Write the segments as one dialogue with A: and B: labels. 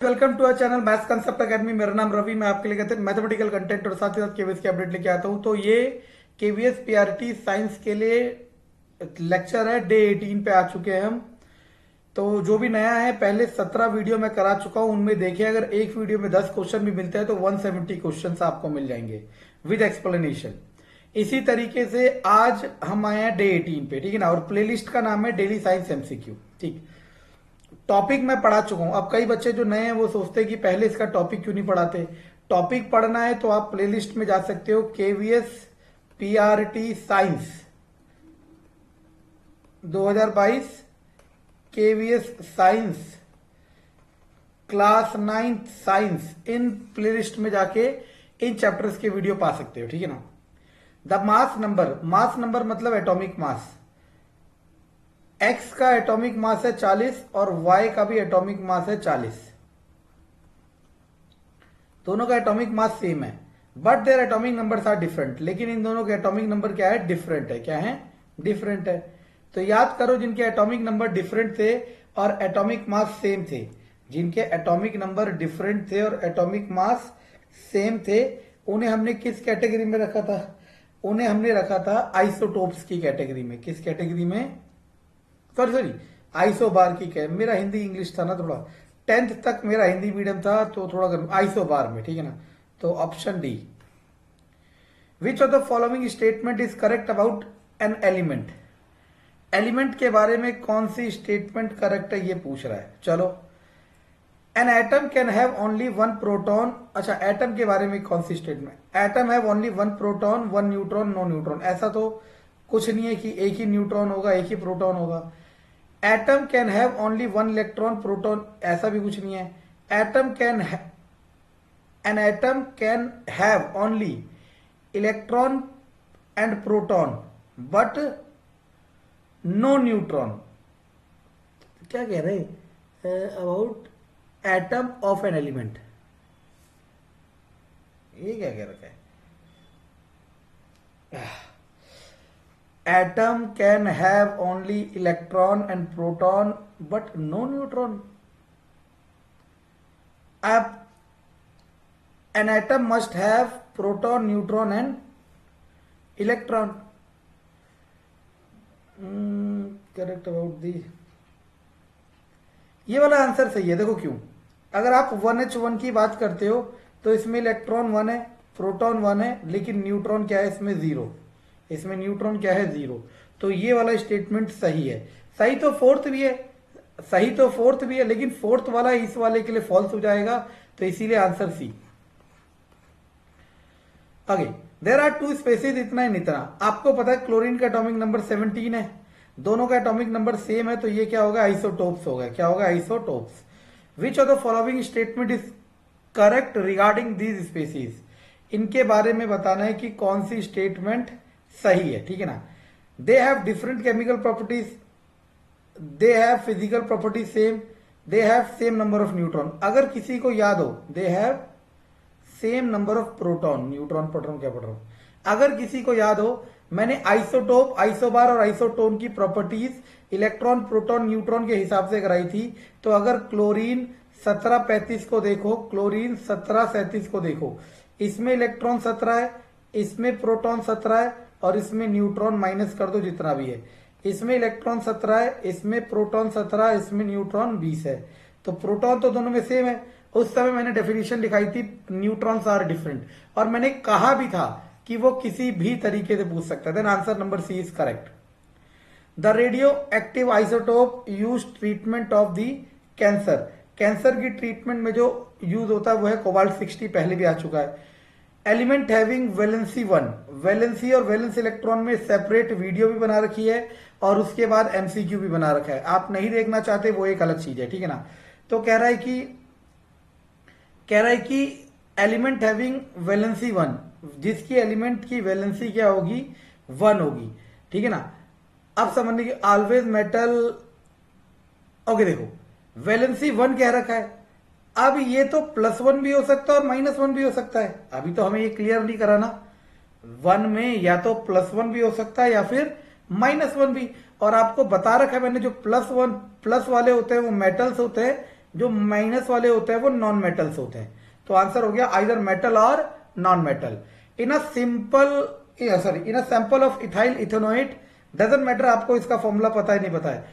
A: Welcome to our channel maths concept academy. मेरा नाम रवि। मैं आपके लिए कहते हैं मैथमेटिकल कंटेंट और साथ ही साथ केवीएस की अपडेट लेके आता हूं। तो ये केवीएस पीआरटी साइंस के लिए लेक्चर है। डे 18 पे आ चुके हैं हम। तो जो भी नया है, पहले 17 वीडियो मैं करा चुका हूं, उनमें देखिए अगर एक वीडियो में 10 क्वेश्चन भी मिलते हैं तो 170 क्वेश्चन आपको मिल जाएंगे विद एक्सप्लेनेशन। इसी तरीके से आज हम आए हैं डे 18 पे, ठीक है ना। और प्लेलिस्ट का नाम है डेली साइंस एमसीक्यू। ठीक, टॉपिक मैं पढ़ा चुका हूं। अब कई बच्चे जो नए हैं वो सोचते हैं कि पहले इसका टॉपिक क्यों नहीं पढ़ाते। टॉपिक पढ़ना है तो आप प्लेलिस्ट में जा सकते हो, KVS PRT science 2022 KVS science class 9th science, इन प्लेलिस्ट में जाके इन चैप्टर्स के वीडियो पा सकते हो, ठीक है ना। द मास नंबर मतलब एटॉमिक मास। एक्स का एटॉमिक मास है 40 और वाई का भी एटॉमिक मास है 40। दोनों का एटॉमिक मास सेम है, but their atomic numbers are different. लेकिन इन दोनों के एटॉमिक नंबर क्या है? डिफरेंट है। क्या है? डिफरेंट है। तो याद करो, जिनके एटॉमिक नंबर डिफरेंट थे और एटॉमिक मास सेम थे, जिनके एटॉमिक नंबर डिफरेंट थे और एटॉमिक मास सेम थे, उन्हें हमने किस कैटेगरी में रखा था? उन्हें हमने रखा था आइसोटोप्स की कैटेगरी में। किस कैटेगरी में? सॉरी, आइसोबार की। क्या, मेरा हिंदी इंग्लिश था ना थोड़ा, 10th तक मेरा हिंदी मीडियम था तो थोड़ा आइसोबार में, ठीक है ना। तो option D, which of the following statement is correct about an element. Element के बारे में कौन सी स्टेटमेंट करेक्ट है ये पूछ रहा है। चलो, an atom can have only one proton. अच्छा, एटम के बारे में कौन सी statement? Atom have only one proton, one neutron, no neutron. ऐसा तो कुछ नहीं है कि एक ही न्यूट्रॉन होगा, एक ही प्रोटॉन होगा। Atom can have only one electron, proton, ऐसा भी कुछ नहीं है। An atom can have only electron and proton but no neutron. क्या कह रहे about atom of an element? ये क्या कह रखा है? Atom can have only electron and proton but no neutron. अब an atom must have proton, neutron and electron. Correct about the, ये वाला आंसर सही है। देखो क्यों, अगर आप 1h1 की बात करते हो तो इसमें इलेक्ट्रॉन 1 है, प्रोटॉन 1 है, लेकिन न्यूट्रॉन क्या है इसमें? 0। इसमें न्यूट्रॉन क्या है? 0। तो ये वाला स्टेटमेंट सही है। सही तो फोर्थ भी है, सही तो फोर्थ भी है, लेकिन फोर्थ वाला इस वाले के लिए फॉल्स हो जाएगा, तो इसीलिए आंसर सी। आगे, देर आर टू स्पेसीज, इतना ही इतना। आपको पता है क्लोरीन का एटॉमिक नंबर 17 है, दोनों का एटॉमिक नंबर सेम है, तो ये क्या होगा? आइसोटोप्स होगा। क्या होगा? Isotopes. Which of the following statement is correct regarding these species. इनके बारे में बताना है कि कौन सी स्टेटमेंट सही है, ठीक है ना। They have different chemical properties, they have physical properties same, they have same number of neutron. अगर किसी को याद हो, they have same number of proton, neutron proton क्या पढ़ रहा हूं। अगर किसी को याद हो, मैंने आइसोटोप, आइसोबार और आइसोटोन की प्रॉपर्टीज इलेक्ट्रॉन, प्रोटॉन, न्यूट्रॉन के हिसाब से कराई थी। तो अगर क्लोरीन 1735 को देखो, क्लोरीन 1737 को देखो, इसमें इलेक्ट्रॉन 17 है, इसमें प्रोटॉन 17 है और इसमें न्यूट्रॉन माइनस कर दो जितना भी है। इसमें इलेक्ट्रॉन 17 है, इसमें प्रोटॉन 17 है, इसमें न्यूट्रॉन 20 है। तो प्रोटॉन तो दोनों में सेम है। उस समय मैंने डेफिनेशन लिखाई थी न्यूट्रॉन्स आर डिफरेंट, और मैंने कहा भी था कि वो किसी भी तरीके से पूछ सकता है। Then answer number C is correct. The radio active isotope use treatment of the cancer. Cancer की ट्रीटमेंट में जो यूज होता है वो है कोबाल्ट 60, पहले भी आ चुका है। एलिमेंट हैविंग वैलेंसी 1, वैलेंसी और वैलेंस इलेक्ट्रॉन में सेपरेट वीडियो भी बना रखी है और उसके बाद एमसीक्यू भी बना रखा है। आप नहीं देखना चाहते वो एक अलग चीज है, ठीक है ना। तो कह रहा है कि एलिमेंट हैविंग वैलेंसी 1, जिसकी एलिमेंट की वैलेंसी क्या होगी? 1 होगी, ठीक है ना। अब समझने की, ऑलवेज मेटल। ओके, देखो वैलेंसी 1 कह रखा है। अब ये तो +1 भी हो सकता है और -1 भी हो सकता है। अभी तो हमें ये क्लियर नहीं कराना। 1 में या तो +1 भी हो सकता है या फिर -1 भी। और आपको बता रखा है मैंने, जो +1 प्लस वाले होते हैं वो मेटल्स होते हैं, जो माइनस वाले होते हैं वो नॉन मेटल्स होते हैं। तो आंसर हो गया आइदर मेटल और non metal. In a sample of ethyl ethanoate, doesn't matter आपको इसका फॉर्मूला पता है नहीं पता है,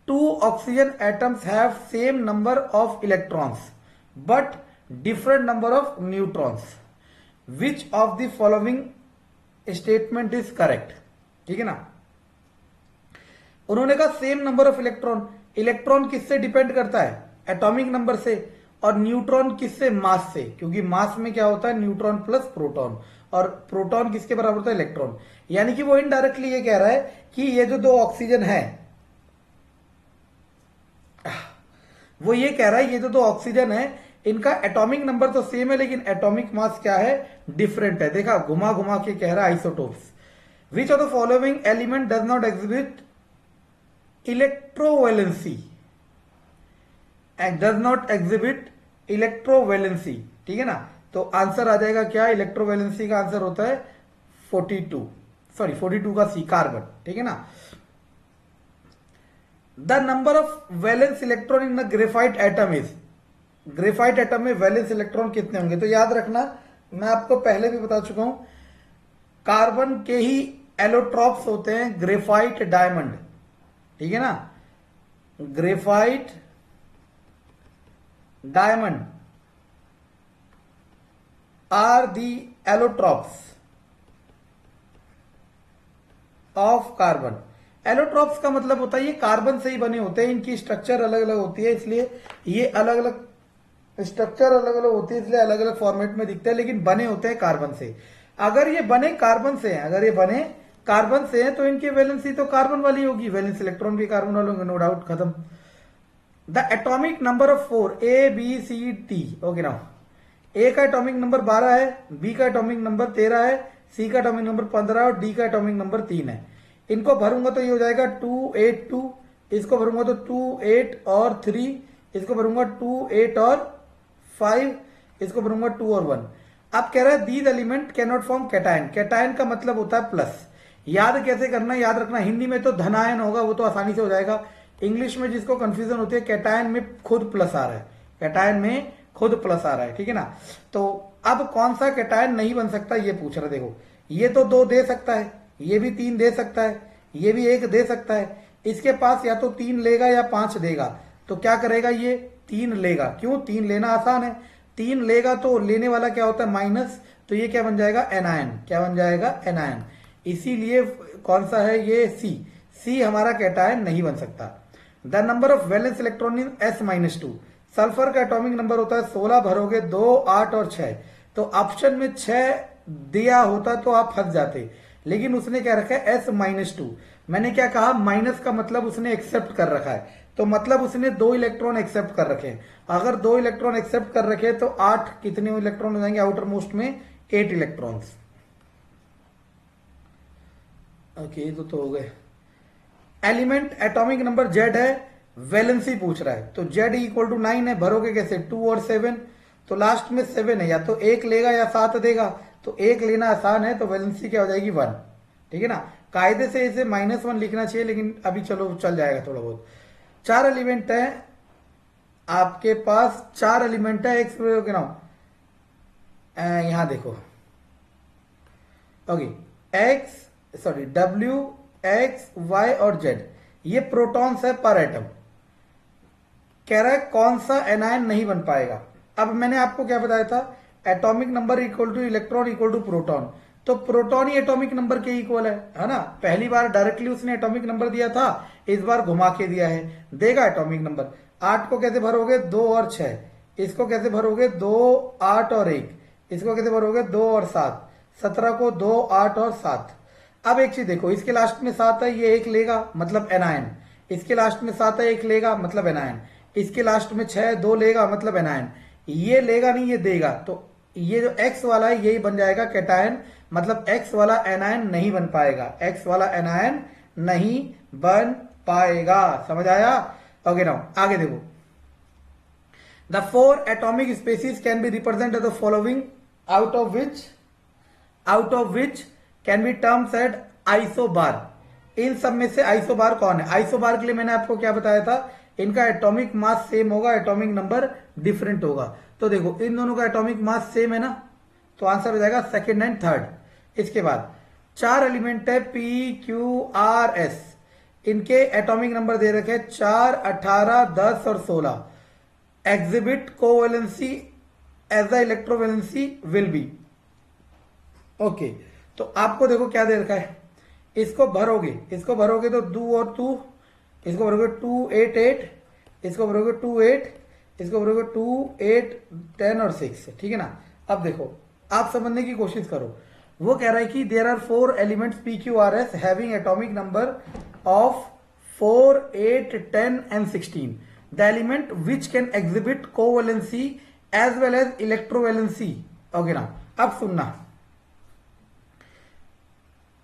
A: 2 oxygen atoms have same number of electrons but different number of neutrons, which of the following statement is correct. ठीक है ना। उन्होंने कहा same number of electron, electron किससे डिपेंड करता है, एटॉमिक नंबर से, और न्यूट्रॉन किससे, मास से, क्योंकि मास में क्या होता है न्यूट्रॉन प्लस प्रोटॉन, और प्रोटॉन किसके बराबर होता है, इलेक्ट्रॉन। यानी कि वो इनडायरेक्टली ये कह रहा है कि ये जो 2 ऑक्सीजन है, वो ये कह रहा है ये जो 2 ऑक्सीजन है इनका एटॉमिक नंबर तो सेम है लेकिन एटॉमिक मास क्या है, डिफरेंट है। देखा, घुमा घुमा के कह रहा है isotopes. Which of the following element does not exhibit electrovalency, does not exhibit electrovalency. ठीक है ना। तो आंसर आ जाएगा क्या, इलेक्ट्रोवैलेंसी का आंसर होता है 42 का सी, कार्बन। ठीक है ना। The number of valence electron in graphite atom is, graphite atom में वैलेंस इलेक्ट्रॉन कितने होंगे। तो याद रखना, मैं आपको पहले भी बता चुका हूं, कार्बन के ही एलोट्रॉप्स होते हैं ग्रेफाइट डायमंड। ठीक है ना। Graphite diamond are the allotropes of carbon. Allotropes का मतलब होता है ये कार्बन से ही बने होते हैं, इनकी स्ट्रक्चर अलग अलग होती है, इसलिए ये अलग अलग स्ट्रक्चर अलग अलग होती है, इसलिए अलग अलग फॉर्मेट में दिखते हैं, लेकिन बने होते हैं कार्बन से। अगर ये बने कार्बन से हैं, अगर ये बने कार्बन से हैं तो इनकी वैलेंसी तो कार्बन वाली होगी, वैलेंस इलेक्ट्रॉन भी कार्बन वाले होंगे, नो डाउट, खत्म। The atomic number of 4 A B C T, okay now, A का एटॉमिक नंबर 12 है, बी का एटॉमिक नंबर 13 है, सी का एटॉमिक नंबर 15 और डी का एटॉमिक नंबर 3 है। इनको भरूंगा तो ये हो जाएगा 2 8 2, इसको भरूंगा तो 2 8 और 3, इसको भरूंगा 2 8 और 5, इसको भरूंगा 2 और 1। अब कह रहा है these element can not form cation. Cation का मतलब होता है प्लस। याद कैसे करना, याद रखना, हिंदी में तो धनायन होगा, वो तो आसानी से हो जाएगा। इंग्लिश में जिसको कंफ्यूजन होती है, कैटायन में खुद प्लस आ रहा है, कैटायन में खुद प्लस आ रहा है। ठीक है ना। तो अब कौन सा कैटायन नहीं बन सकता ये पूछ रहा। देखो, ये तो 2 दे सकता है, ये भी 3 दे सकता है, ये भी 1 दे सकता है। इसके पास या तो 3 लेगा या 5 देगा, तो क्या करेगा, ये 3 लेगा। क्यों, 3 लेना आसान है, 3 लेगा तो लेने वाला क्या होता है, माइनस, तो ये क्या बन जाएगा, एनायन। क्या बन जाएगा, एनायन। इसीलिए कौन सा है ये, सी। सी हमारा कैटायन नहीं बन सकता। The number of valence electron in S-2, sulphur का एटॉमिक नंबर होता है 16, भरोगे 2 8 और 6। तो ऑप्शन में 6 दिया होता तो आप फंस जाते, लेकिन उसने क्या रखा है, S-2। मैंने क्या कहा, माइनस का मतलब उसने एक्सेप्ट कर रखा है, तो मतलब उसने 2 इलेक्ट्रॉन एक्सेप्ट कर रखे हैं। अगर 2 इलेक्ट्रॉन एक्सेप्ट कर रखे तो 8 कितने इलेक्ट्रॉन हो जाएंगे, आउटर मोस्ट में 8 इलेक्ट्रॉन्स। ओके, तो हो गए। एलिमेंट एटॉमिक नंबर Z है, वैलेंसी पूछ रहा है, तो Z इक्वल टू 9 है, भरोगे कैसे, 2 और 7, तो लास्ट में 7 है, या तो 1 लेगा या 7 देगा, तो 1 लेना आसान है, तो वैलेंसी क्या हो जाएगी, 1। ठीक है ना। कायदे से इसे -1 लिखना चाहिए, लेकिन अभी चलो चल जाएगा थोड़ा बहुत। 4 एलिमेंट है आपके पास, 4 एलिमेंट है, एक नाउ यहां देखो, ओके, W X Y और Z, ये प्रोटॉन्स है पर एटम। कह रहा है कौन सा एनायन नहीं बन पाएगा। अब मैंने आपको क्या बताया था, atomic number equal to electron equal to proton, तो प्रोटॉन ही एटॉमिक नंबर के इक्वल है ना। पहली बार डायरेक्टली उसने एटॉमिक नंबर दिया था, इस बार घुमा के दिया है, देगा एटॉमिक नंबर। 8 को कैसे भरोगे, 2 और 6, इसको कैसे भरोगे, 2 8 और 1, इसको कैसे भरोगे, 2 और 7, 17 को 2 8 और 7। अब एक चीज देखो, इसके लास्ट में 7 है, ये 1 लेगा मतलब एनायन, इसके लास्ट में 7 है, 1 लेगा मतलब एनायन, इसके लास्ट में 6 है, 2 लेगा मतलब एनायन, ये लेगा नहीं, ये देगा, तो ये जो X वाला है यही बन जाएगा कैटायन, मतलब X वाला एनायन नहीं बन पाएगा, X वाला एनायन नहीं बन पाएगा। समझ आया। ओके नाउ आगे देखो, the 4 atomic species can be represent the following, out of which can be terms at isobar. इन सब में से आइसोबार कौन है। आइसोबार के लिए मैंने आपको क्या बताया था, इनका एटॉमिक मास सेम होगा, एटॉमिक नंबर डिफरेंट होगा। तो देखो इन दोनों का एटॉमिक मास सेम है ना, तो आंसर हो जाएगा सेकेंड एंड थर्ड। इसके बाद 4 एलिमेंट है पी क्यू आर एस, इनके एटॉमिक नंबर दे रखे 4, 18, 10 और 16। Exhibit covalency as the electrovalency will be. Okay, तो आपको देखो क्या दे रखा है, इसको भरोगे तो 2 और 2, इसको भरोगे 2, 8, 8, इसको भरोगे 2, 8, इसको भरोगे 2, 8, 10 और 6, ठीक है ना। अब देखो आप समझने की कोशिश करो, वो कह रहा है कि there are 4 elements P Q R S having atomic number of 4, 8, 10 and 16। The element which can exhibit covalency as well as electrovalency. Okay ना, अब सुनना,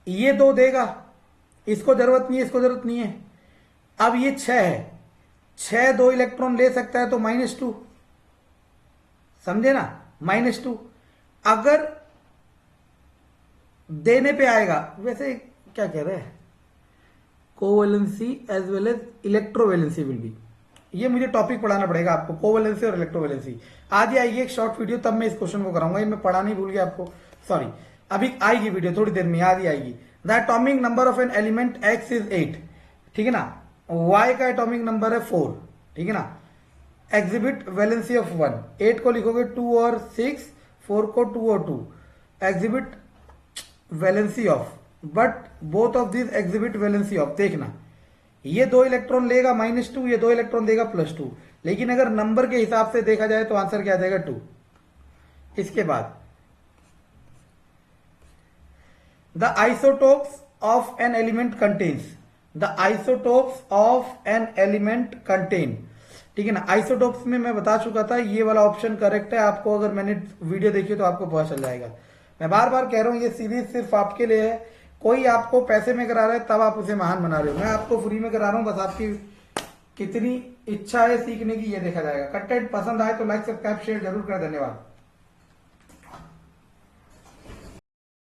A: ये 2 देगा, इसको जरूरत नहीं है, इसको जरूरत नहीं है। अब ये 6 है, 6 2 इलेक्ट्रॉन ले सकता है तो -2, समझे ना, -2। अगर देने पे आएगा, वैसे क्या कह रहे हैं, covalency as well as electrovalency will be. ये मुझे टॉपिक पढ़ाना पड़ेगा आपको, कोवेलेंसी और इलेक्ट्रोवेलेंसी। आज ही आएगी एक शॉर्ट वीडियो, तब मैं इस क्वेश्चन को कराऊंगा, ये मैं पढ़ा नहीं, भूल गया आपको, सॉरी। अभी आएगी वीडियो थोड़ी देर में, आज ही आएगी। The atomic number of an element x is 8, ठीक है ना। वाई का एटॉमिक नंबर है 4, ठीक है ना। एग्जिबिट वैलेंसी ऑफ 1, 8 को लिखोगे 2 और 6, 4 को 2 और 2। Exhibit valency of, but both of this exhibit valency of. देखना ये 2 इलेक्ट्रॉन लेगा -2, ये 2 इलेक्ट्रॉन देगा +2, लेकिन अगर नंबर के हिसाब से देखा जाए तो आंसर क्या आ जाएगा 2। इसके बाद the isotopes of an element contains, the isotopes of an element contain, ठीक है ना। आइसोटोप्स में मैं बता चुका था, ये वाला ऑप्शन करेक्ट है। आपको अगर मैंने वीडियो देखी तो आपको पता चल जाएगा। मैं बार बार कह रहा हूं ये सीरीज सिर्फ आपके लिए है, कोई आपको पैसे में करा रहा है तब आप उसे महान बना रहे हो, मैं आपको फ्री में करा रहा हूं, बस आपकी कितनी इच्छा है सीखने की ये देखा जाएगा। कंटेंट पसंद आए तो लाइक सब्सक्राइब शेयर जरूर करें, धन्यवाद।